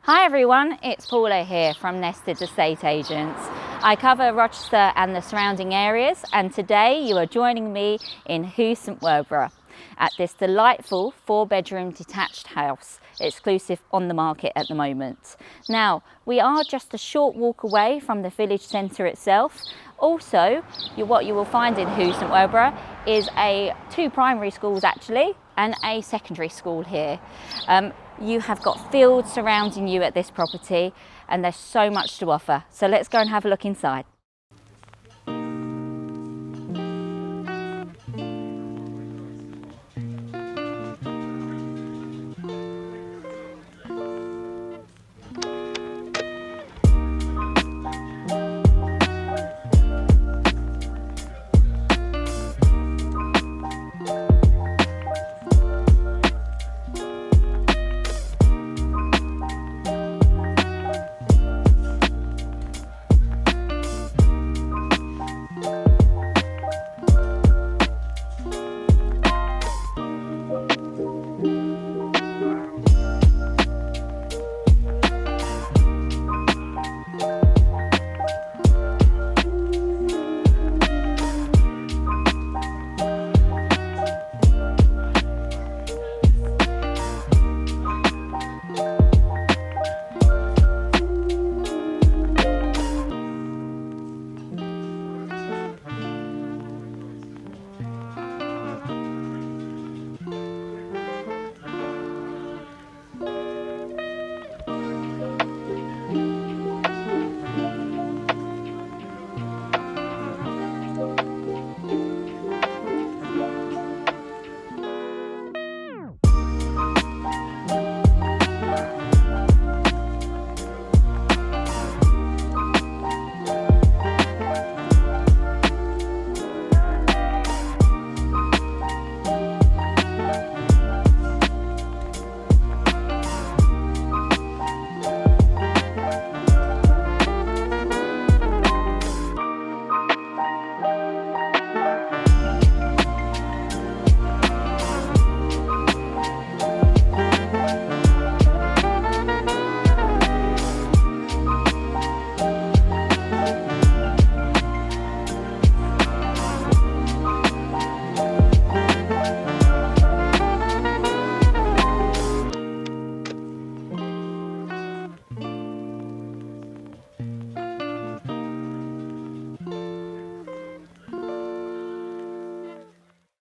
Hi everyone, it's Paula here from Nested Estate Agents. I cover Rochester and the surrounding areas, and today you are joining me in Werburgh at this delightful 4-bedroom detached house, exclusive on the market at the moment. Now, we are just a short walk away from the village centre itself. Also, what you will find in Werburgh is two primary schools actually, and a secondary school here. You have got fields surrounding you at this property, and there's so much to offer. So let's go and have a look inside.